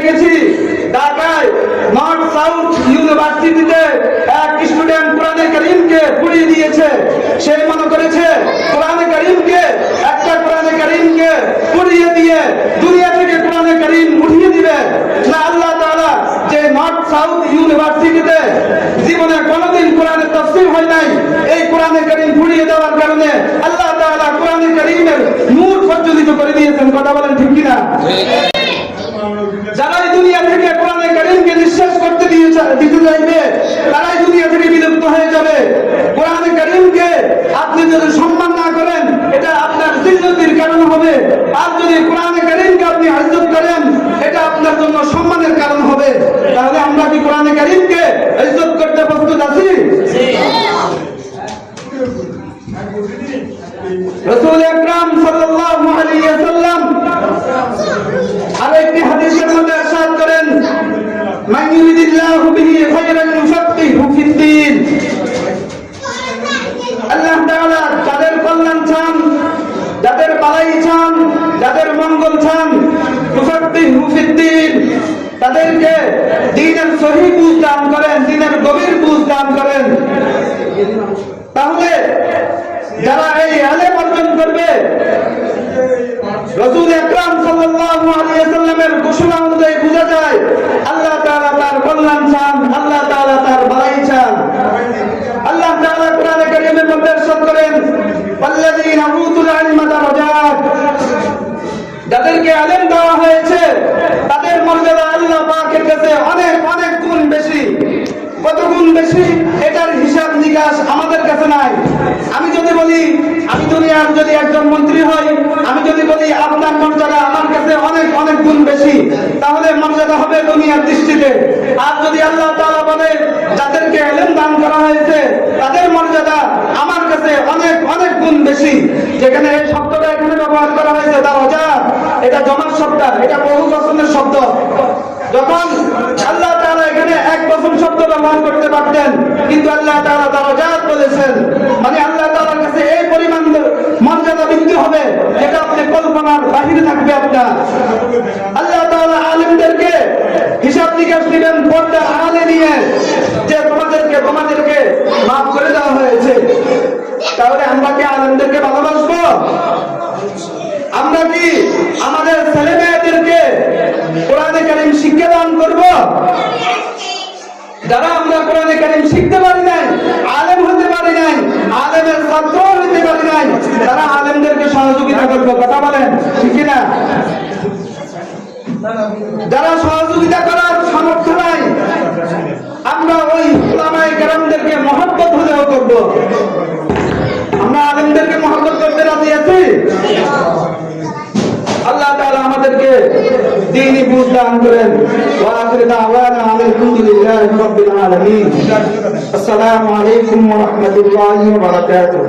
দেখেছি ঢাকায় north south ইউনিভার্সিটিতে এক স্টুডেন্ট কোরআনে কারীমকে পুড়িয়ে দিয়েছে। সে মনে করেছে কোরআনে কারীমকে পুড়িয়ে দিয়ে দুনিয়া থেকে কোরআনে কারীম উঠিয়ে দিবে। না, আল্লাহ তাআলা যে নর্থ সাউথ ইউনিভার্সিটিতে জীবনে কোনোদিন কোরআনের তাফসীর হয় নাই, এই কোরআনে কারীম পুড়িয়ে দেওয়ার কারণে আল্লাহ তাআলা কোরআনে কারীমের নূর প্রজ্বলিত করে দিয়েছেন। কথা বলেন ঠিক কিনা? যারাই দুনিয়া থেকে কোরআনে কারীমকে নিঃশেষ করতে দিতে চাইবে তারাই দুনিয়া থেকে বিলুপ্ত হয়ে যাবে। কোরআনে কারীমকে আপনি যদি সম্মান না করেন এটা আপনার জিল্লতির কারণ হবে, আর যদি কোরআনে কারীমকে আপনি ইজ্জত করেন এটা আপনার জন্য সম্মানের কারণ হবে। তাহলে আমরা কি কোরআনে কারীমকে ইজ্জত করতে প্রস্তুত আছি? রাসূল আকরাম সাল্লাল্লাহু আলাইহি ওয়াসাল্লাম আরেকটি হাদিসের মধ্যে ইরশাদ করেন, মান ইউরিদিল্লাহু বিহি খায়রান ইউফাক্কিহু ফিদ্দীন। আল্লাহ তাআলা যাদের কল্যাণ চান, যাদের ভালাই চান, যাদের মঙ্গল চান, ইউফাক্কিহু ফিদ্দীন, তাদেরকে দ্বীনের সহিহ বুঝ দান করেন, দ্বীনের গভীর বুঝ দান করেন। তাহলে যারা এই ইলম অর্জন করবে, রাসূল আকরাম সাল্লাল্লাহু আলাইহি ওয়াসাল্লামের ঘোষণা অনুযায়ী বোঝা যায় আল্লাহ তাআলা তার কল্যাণ চান, আল্লাহ তাআলা তার ভালাই চান। আল্লাহ তাআলা কোরআনে কারীমের মধ্যে ইরশাদ করেন, ওয়াল্লাযীনা উতুল ইলমা দারাজাত, যাদেরকে ইলম দেওয়া হয়েছে তাদের মর্যাদা আল্লাহ পাকের কাছে অনেক অনেক গুণ বেশি। কত গুণ বেশি এটার হিসাব নিকাশ আমাদের কাছে নাই। আমি যদি বলি আমি দুনিয়ার যদি একজন মন্ত্রী হই, আমি যদি বলি আপনার মর্যাদা আমার কাছে অনেক অনেক গুণ বেশি, তাহলে মর্যাদা হবে দুনিয়ার দৃষ্টিতে। আর যদি আল্লাহ তাআলা বলে যাদেরকে ইলম দান করা হয়েছে তাদের মর্যাদা আমার কাছে অনেক অনেক গুণ বেশি, যেখানে এই শব্দটা এখানে ব্যবহার করা হয়েছে দারাজাত, এটা জমার শব্দ, এটা বহু বচনের শব্দ। যখন আল্লাহ তাআলা এখানে এক বচন শব্দ ব্যবহার করতে পারতেন, কিন্তু আল্লাহ তাআলা দারাজাত বলেছেন, মানে আল্লাহ তাআলার কাছে এই পরিমাণ মর্যাদা বৃদ্ধি হবে যেটা আপনি কল্পনার বাহিরে থাকবে আপনার। আল্লাহ তাআলা আলেমদেরকে হিসাব নিকাশ দিবেন পর্দার আড়ালে নিয়ে, যে তোমাদেরকে মাফ করে দেওয়া হয়েছে। তাহলে আমরা কি আলেমদেরকে ভালোবাসবো? আমরা কি আমাদের ছেলে মেয়েদেরকে কোরআনে কারীম শিক্ষা দান করব? যারা আমরা কোরআনে কারীম শিখতে পারি নাই, আলেম হতে পারি নাই, আলেমের ছাত্র হতে পারি নাই, তারা আলেমদেরকে সহযোগিতা করব। কথা বলেন ঠিক না? যারা সহযোগিতা করার সামর্থ্য নাই, আমরা ওই উলামায়ে কেরামদেরকে মহব্বত হলেও করব। আমরা আলেমদেরকে মহব্বত করতে রাজি আছি? আল্লাহ তাআলা আমাদেরকে দ্বীনি বুঝ দান করেন। ওয়া আখিরু দাওয়ানা আলহামদুলিল্লাহি রাব্বিল আলামিন। আসসালামু আলাইকুম ওয়া রাহমাতুল্লাহি ওয়া বারাকাতুহু।